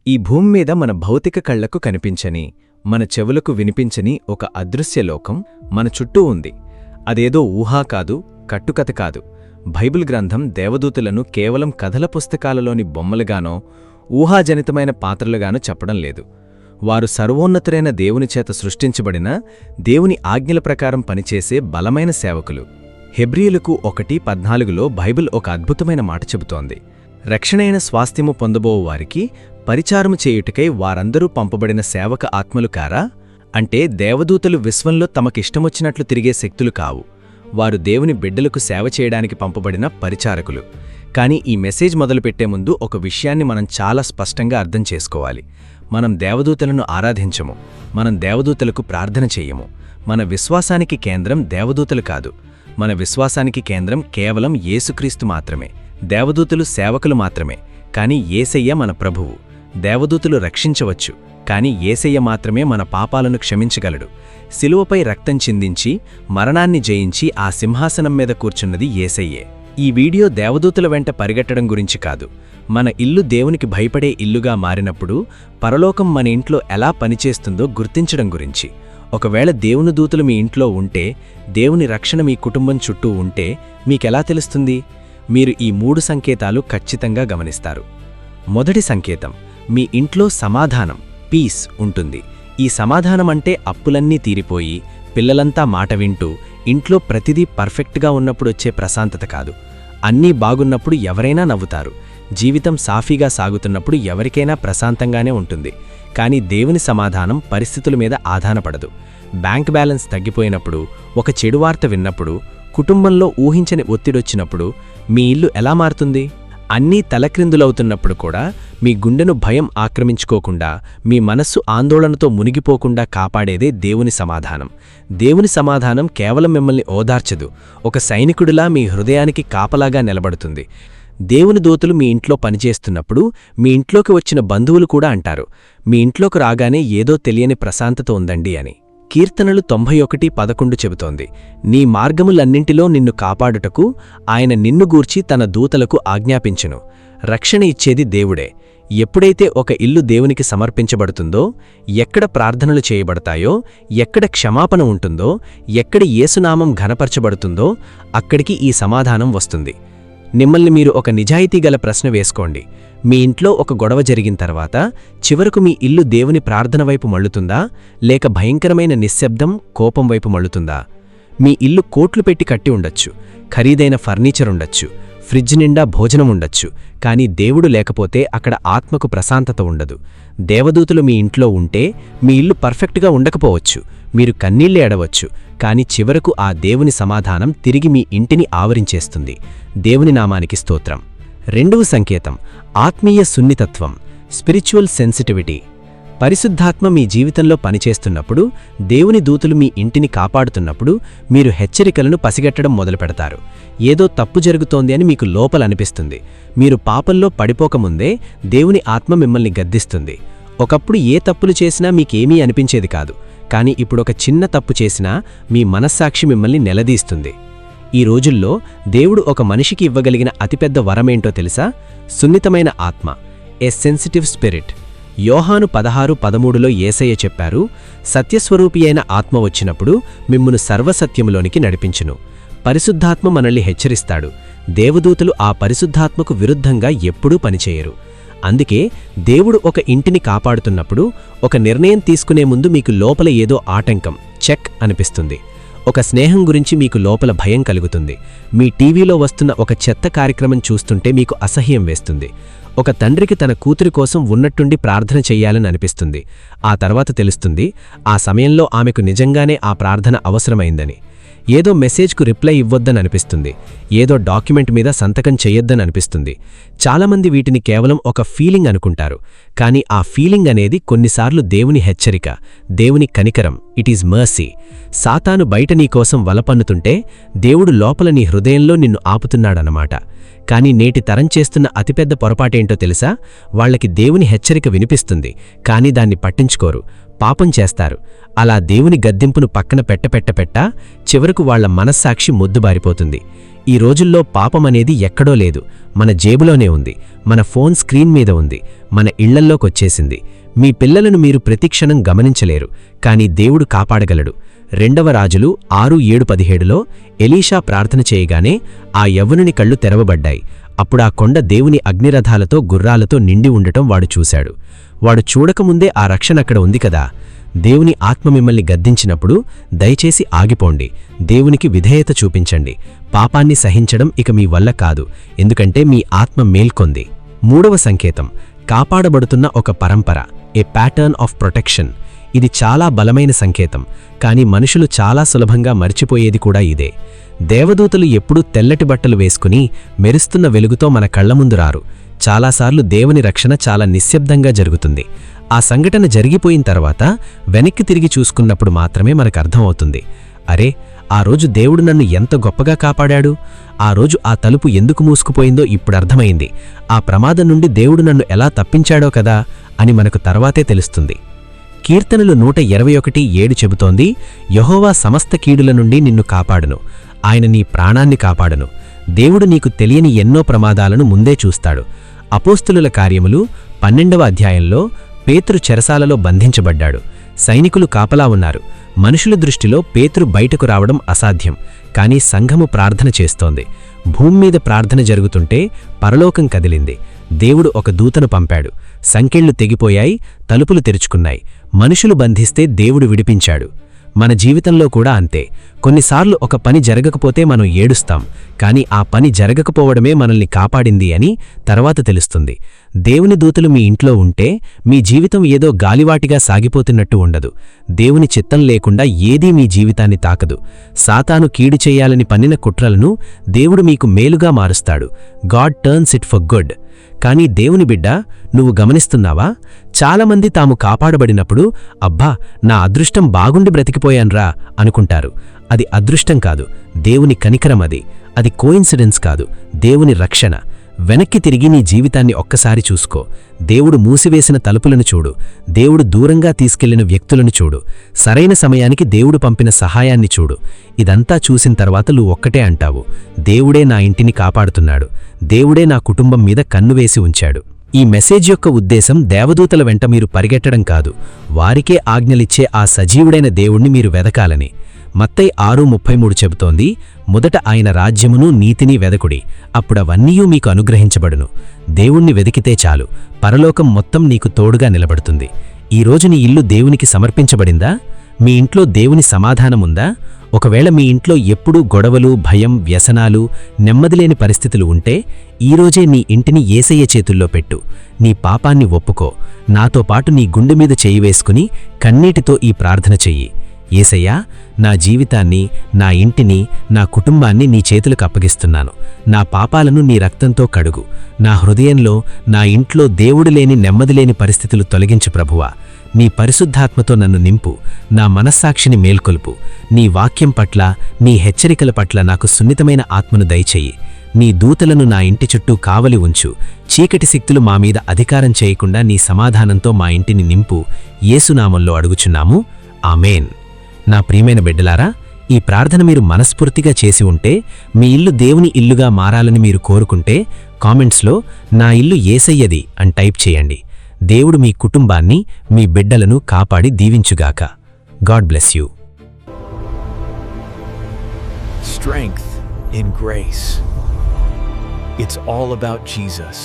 ఈ భూమి మీద మన భౌతిక కళ్లకు కనిపించని, మన చెవులకు వినిపించని ఒక అదృశ్య లోకం మన చుట్టూ ఉంది. అదేదో ఊహా కాదు, కట్టుకథ కాదు. బైబిల్ గ్రంథం దేవదూతలను కేవలం కథల పుస్తకాలలోని బొమ్మలుగానో, ఊహాజనితమైన పాత్రలుగానో చెప్పడం లేదు. వారు సర్వోన్నతులైన దేవుని చేత సృష్టించబడిన, దేవుని ఆజ్ఞల ప్రకారం పనిచేసే బలమైన సేవకులు. హెబ్రీయులకు 1:14లో బైబిల్ ఒక అద్భుతమైన మాట చెబుతోంది. రక్షణైన స్వాస్థ్యము పొందబోవు వారికి పరిచారము చేయుటకై వారందరూ పంపబడిన సేవక ఆత్మలు కారా? అంటే దేవదూతలు విశ్వంలో తమకిష్టమొచ్చినట్లు తిరిగే శక్తులు కావు. వారు దేవుని బిడ్డలకు సేవ చేయడానికి పంపబడిన పరిచారకులు. కానీ ఈ మెసేజ్ మొదలుపెట్టే ముందు ఒక విషయాన్ని మనం చాలా స్పష్టంగా అర్థం చేసుకోవాలి. మనం దేవదూతలను ఆరాధించము. మనం దేవదూతలకు ప్రార్థన చెయ్యము. మన విశ్వాసానికి కేంద్రం దేవదూతలు కాదు. మన విశ్వాసానికి కేంద్రం కేవలం యేసుక్రీస్తు మాత్రమే. దేవదూతలు సేవకులు మాత్రమే, కాని యేసయ్య మన ప్రభువు. దేవదూతలు రక్షించవచ్చు, కాని యేసయ్య మాత్రమే మన పాపాలను క్షమించగలడు. శిలువపై రక్తం చిందించి మరణాన్ని జయించి ఆ సింహాసనం మీద కూర్చున్నది యేసయ్యే. ఈ వీడియో దేవదూతల వెంట పరిగెట్టడం గురించి కాదు. మన ఇల్లు దేవునికి భయపడే ఇల్లుగా మారినప్పుడు పరలోకం మన ఇంట్లో ఎలా పనిచేస్తుందో గుర్తించడం గురించి. ఒకవేళ దేవుని దూతలు మీ ఇంట్లో ఉంటే, దేవుని రక్షణ మీ కుటుంబం చుట్టూ ఉంటే మీకెలా తెలుస్తుంది? మీరు ఈ 3 సంకేతాలు ఖచ్చితంగా గమనిస్తారు. మొదటి సంకేతం, మీ ఇంట్లో సమాధానం, పీస్ ఉంటుంది. ఈ సమాధానం అంటే అప్పులన్నీ తీరిపోయి, పిల్లలంతా మాట వింటూ, ఇంట్లో ప్రతిదీ పర్ఫెక్ట్గా ఉన్నప్పుడొచ్చే ప్రశాంతత కాదు. అన్నీ బాగున్నప్పుడు ఎవరైనా నవ్వుతారు. జీవితం సాఫీగా సాగుతున్నప్పుడు ఎవరికైనా ప్రశాంతంగానే ఉంటుంది. కానీ దేవుని సమాధానం పరిస్థితుల మీద ఆధారపడదు. బ్యాంక్ బ్యాలెన్స్ తగ్గిపోయినప్పుడు, ఒక చెడు వార్త విన్నప్పుడు, కుటుంబంలో ఊహించని ఒత్తిడొచ్చినప్పుడు మీ ఇల్లు ఎలా మారుతుంది? అన్నీ తలక్రిందులవుతున్నప్పుడు కూడా మీ గుండెను భయం ఆక్రమించుకోకుండా, మీ మనస్సు ఆందోళనతో మునిగిపోకుండా కాపాడేదే దేవుని సమాధానం. దేవుని సమాధానం కేవలం మిమ్మల్ని ఓదార్చదు, ఒక సైనికుడిలా మీ హృదయానికి కాపలాగా నిలబడుతుంది. దేవుని దూతలు మీ ఇంట్లో పనిచేస్తున్నప్పుడు మీ ఇంట్లోకి వచ్చిన బంధువులు కూడా అంటారు, మీ ఇంట్లోకి రాగానే ఏదో తెలియని ప్రశాంతత ఉందండి అని. కీర్తనలు 91:11 చెబుతోంది, నీ మార్గములన్నింటిలో నిన్ను కాపాడుటకు ఆయన నిన్ను గూర్చి తన దూతలకు ఆజ్ఞాపించును. రక్షణ ఇచ్చేది దేవుడే. ఎప్పుడైతే ఒక ఇల్లు దేవునికి సమర్పించబడుతుందో, ఎక్కడ ప్రార్థనలు చేయబడతాయో, ఎక్కడ క్షమాపణ ఉంటుందో, ఎక్కడ యేసునామం ఘనపరచబడుతుందో అక్కడికి ఈ సమాధానం వస్తుంది. మిమ్మల్ని మీరు ఒక నిజాయితీగల ప్రశ్న వేసుకోండి. మీ ఇంట్లో ఒక గొడవ జరిగిన తర్వాత చివరకు మీ ఇల్లు దేవుని ప్రార్థన వైపు మళ్ళుతుందా, లేక భయంకరమైన నిశ్శబ్దం, కోపం వైపు మళ్ళుతుందా? మీ ఇల్లు కోట్లు పెట్టి కట్టి ఉండొచ్చు, ఖరీదైన ఫర్నిచర్ ఉండొచ్చు, ఫ్రిడ్జ్ నిండా భోజనం ఉండొచ్చు, కానీ దేవుడు లేకపోతే అక్కడ ఆత్మకు ప్రశాంతత ఉండదు. దేవదూతలు మీ ఇంట్లో ఉంటే మీ ఇల్లు పర్ఫెక్ట్గా ఉండకపోవచ్చు, మీరు కన్నీళ్లు ఏడవచ్చు, కాని చివరకు ఆ దేవుని సమాధానం తిరిగి మీ ఇంటిని ఆవరించేస్తుంది. దేవుని నామానికి స్తోత్రం. రెండవ సంకేతం, ఆత్మీయ సున్నితత్వం, స్పిరిచువల్ సెన్సిటివిటీ. పరిశుద్ధాత్మ మీ జీవితంలో పనిచేస్తున్నప్పుడు, దేవుని దూతలు మీ ఇంటిని కాపాడుతున్నప్పుడు మీరు హెచ్చరికలను పసిగట్టడం మొదలుపెడతారు. ఏదో తప్పు జరుగుతోంది అని మీకు లోపలనిపిస్తుంది. మీరు పాపంలో పడిపోకముందే దేవుని ఆత్మ మిమ్మల్ని గద్దిస్తుంది. ఒకప్పుడు ఏ తప్పులు చేసినా మీకేమీ అనిపించేది కాదు, కానీ ఇప్పుడొక చిన్న తప్పు చేసినా మీ మనస్సాక్షి మిమ్మల్ని నిలదీస్తుంది. ఈ రోజుల్లో దేవుడు ఒక మనిషికి ఇవ్వగలిగిన అతిపెద్ద వరమేంటో తెలుసా? సున్నితమైన ఆత్మ, ఏ సెన్సిటివ్ స్పిరిట్. యోహాను 16:13లో యేసయ్య చెప్పారు, సత్యస్వరూపి అయిన ఆత్మ వచ్చినప్పుడు మిమ్మును సర్వసత్యములోనికి నడిపించును. పరిశుద్ధాత్మ మనల్ని హెచ్చరిస్తాడు. దేవదూతలు ఆ పరిశుద్ధాత్మకు విరుద్ధంగా ఎప్పుడూ పనిచేయరు. అందుకే దేవుడు ఒక ఇంటిని కాపాడుతున్నప్పుడు, ఒక నిర్ణయం తీసుకునే ముందు మీకు లోపల ఏదో ఆటంకం, చెక్ అనిపిస్తుంది. ఒక స్నేహం గురించి మీకు లోపల భయం కలుగుతుంది. మీ టీవీలో వస్తున్న ఒక చెత్త కార్యక్రమం చూస్తుంటే మీకు అసహ్యం వేస్తుంది. ఒక తండ్రికి తన కూతురి కోసం ఉన్నట్టుండి ప్రార్థన చెయ్యాలని అనిపిస్తుంది. ఆ తర్వాత తెలుస్తుంది, ఆ సమయంలో ఆమెకు నిజంగానే ఆ ప్రార్థన అవసరమైందని. ఏదో మెసేజ్కు రిప్లై ఇవ్వొద్దని అనిపిస్తుంది. ఏదో డాక్యుమెంట్ మీద సంతకం చెయ్యొద్దని అనిపిస్తుంది. చాలామంది వీటిని కేవలం ఒక ఫీలింగ్ అనుకుంటారు, కానీ ఆ ఫీలింగ్ అనేది కొన్నిసార్లు దేవుని హెచ్చరిక, దేవుని కనికరం. It is mercy. సాతాను బయట నీకోసం వలపన్నుతుంటే దేవుడు లోపల నీ హృదయంలో నిన్ను ఆపుతున్నాడన్నమాట. కానీ నేటి తరం చేస్తున్న అతిపెద్ద పొరపాటేంటో తెలుసా? వాళ్లకి దేవుని హెచ్చరిక వినిపిస్తుంది, కానీ దాన్ని పట్టించుకోరు. పాపం చేస్తారు. అలా దేవుని గద్దింపును పక్కన పెట్ట చివరకు వాళ్ల మనస్సాక్షి మొద్దుబారిపోతుంది. ఈ రోజుల్లో పాపమనేది ఎక్కడో లేదు, మన జేబులోనే ఉంది, మన ఫోన్ స్క్రీన్ మీద ఉంది, మన ఇళ్లల్లోకొచ్చేసింది. మీ పిల్లలను మీరు ప్రతిక్షణం గమనించలేరు, కాని దేవుడు కాపాడగలడు. 2వ రాజులు 6:7-17లో ఎలీషా ప్రార్థన చేయగానే ఆ యవ్వనుని కళ్ళు తెరవబడ్డాయి. అప్పుడా కొండ దేవుని అగ్నిరథాలతో గుర్రాలతో నిండి ఉండటం వాడు చూశాడు. వాడు చూడకముందే ఆ రక్షణ అక్కడ ఉంది కదా. దేవుని ఆత్మ మిమ్మల్ని గద్దించినప్పుడు దయచేసి ఆగిపోండి, దేవునికి విధేయత చూపించండి. పాపాన్ని సహించడం ఇక మీ వల్ల కాదు, ఎందుకంటే మీ ఆత్మ మేల్కొంది. 3వ సంకేతం, కాపాడబడుతున్న ఒక పరంపర, ఏ ప్యాటర్న్ ఆఫ్ ప్రొటెక్షన్. ఇది చాలా బలమైన సంకేతం, కాని మనుషులు చాలా సులభంగా మర్చిపోయేది కూడా ఇదే. దేవదూతలు ఎప్పుడూ తెల్లటి బట్టలు వేసుకుని మెరుస్తున్న వెలుగుతో మన కళ్ల ముందు రారు. చాలాసార్లు దేవుని రక్షణ చాలా నిశ్శబ్దంగా జరుగుతుంది. ఆ సంఘటన జరిగిపోయిన తర్వాత వెనక్కి తిరిగి చూసుకున్నప్పుడు మాత్రమే మనకర్థమవుతుంది, అరే, ఆ రోజు దేవుడు నన్ను ఎంత గొప్పగా కాపాడాడు, ఆ రోజు ఆ తలుపు ఎందుకు మూసుకుపోయిందో ఇప్పుడు అర్థమైంది, ఆ ప్రమాదం నుండి దేవుడు నన్ను ఎలా తప్పించాడో కదా అని మనకు తర్వాతే తెలుస్తుంది. కీర్తనలు 121:7 చెబుతోంది, యెహోవా సమస్త కీడుల నుండి నిన్ను కాపాడును, ఆయన నీ ప్రాణాన్ని కాపాడును. దేవుడు నీకు తెలియని ఎన్నో ప్రమాదాలను ముందే చూస్తాడు. అపోస్తులుల కార్యములు 12వ అధ్యాయంలో పేతురు చెరసాలలో బంధించబడ్డాడు. సైనికులు కాపలా ఉన్నారు. మనుషుల దృష్టిలో పేతురు బయటకు రావడం అసాధ్యం, కాని సంఘము ప్రార్థన చేస్తోంది. భూమ్మీద ప్రార్థన జరుగుతుంటే పరలోకం కదిలింది. దేవుడు ఒక దూతను పంపాడు. సంకెళ్లు తెగిపోయాయి, తలుపులు తెరుచుకున్నాయి. మనుషులు బంధిస్తే దేవుడు విడిపించాడు. మన జీవితంలో కూడా అంతే. కొన్నిసార్లు ఒక పని జరగకపోతే మనం ఏడుస్తాం, కాని ఆ పని జరగకపోవడమే మనల్ని కాపాడింది అని తర్వాత తెలుస్తుంది. దేవుని దూతలు మీ ఇంట్లో ఉంటే మీ జీవితం ఏదో గాలివాటిగా సాగిపోతున్నట్టు ఉండదు. దేవుని చిత్తం లేకుండా ఏదీ మీ జీవితాన్ని తాకదు. సాతాను కీడు చేయాలని పన్నిన కుట్రలను దేవుడు మీకు మేలుగా మారుస్తాడు. God turns it for good. కానీ దేవుని బిడ్డ, నువ్వు గమనిస్తున్నావా? చాలామంది తాము కాపాడబడినప్పుడు అబ్బా, నా అదృష్టం బాగుండి బ్రతికిపోయాన్రా అనుకుంటారు. అది అదృష్టం కాదు, దేవుని కనికరం. అది కోయిన్సిడెన్స్ కాదు, దేవుని రక్షణ. వెనక్కి తిరిగి నీ జీవితాన్ని ఒక్కసారి చూసుకో. దేవుడు మూసివేసిన తలుపులను చూడు, దేవుడు దూరంగా తీసుకెళ్లిన వ్యక్తులను చూడు, సరైన సమయానికి దేవుడు పంపిన సహాయాన్ని చూడు. ఇదంతా చూసిన తర్వాత నువ్వు ఒక్కటే అంటావు, దేవుడే నా ఇంటిని కాపాడుతున్నాడు, దేవుడే నా కుటుంబం మీద కన్నువేసి ఉంచాడు. ఈ మెసేజ్ యొక్క ఉద్దేశం దేవదూతల వెంట మీరు పరిగెట్టడం కాదు, వారికే ఆజ్ఞలిచ్చే ఆ సజీవుడైన దేవుణ్ణి మీరు వెదకాలని. మత్తయి 6:33 చెబుతోంది, మొదట ఆయన రాజ్యమును నీతిని వెదకుడి, అప్పుడవన్నీయూ మీకు అనుగ్రహించబడును. దేవుణ్ణి వెదికితే చాలు, పరలోకం మొత్తం నీకు తోడుగా నిలబడుతుంది. ఈరోజు నీ ఇల్లు దేవునికి సమర్పించబడిందా? మీ ఇంట్లో దేవుని సమాధానముందా? ఒకవేళ మీ ఇంట్లో ఎప్పుడూ గొడవలు, భయం, వ్యసనాలు, నెమ్మదిలేని పరిస్థితులు ఉంటే ఈరోజే నీ ఇంటిని యేసయ్య చేతుల్లో పెట్టు. నీ పాపాన్ని ఒప్పుకో. నాతో పాటు నీ గుండె మీద చేయి వేసుకుని కన్నీటితో ఈ ప్రార్థన చెయ్యి. యేసయ్యా, నా జీవితాన్ని, నా ఇంటిని, నా కుటుంబాన్ని నీ చేతులకు అప్పగిస్తున్నాను. నా పాపాలను నీ రక్తంతో కడుగు. నా హృదయంలో, నా ఇంట్లో దేవుడు లేని, నెమ్మదిలేని పరిస్థితులు తొలగించు ప్రభువా. నీ పరిశుద్ధాత్మతో నన్ను నింపు. నా మనస్సాక్షిని మేల్కొల్పు. నీ వాక్యం పట్ల, నీ హెచ్చరికల పట్ల నాకు సున్నితమైన ఆత్మను దయచెయ్యి. నీ దూతలను నా ఇంటి చుట్టూ కావలి ఉంచు. చీకటి శక్తులు మా మీద అధికారం చేయకుండా నీ సమాధానంతో మా ఇంటిని నింపు. యేసునామంలో అడుగుచున్నాము, ఆమేన్. నా ప్రియమైన బిడ్డలారా, ఈ ప్రార్థన మీరు మనస్ఫూర్తిగా చేసి ఉంటే, మీ ఇల్లు దేవుని ఇల్లుగా మారాలని మీరు కోరుకుంటే కామెంట్స్లో నా ఇల్లు యేసయ్యది అని టైప్ చేయండి. దేవుడు మీ కుటుంబాన్ని, మీ బిడ్డలను కాపాడి దీవించుగాక. God bless you. Strength in grace. It's all about Jesus.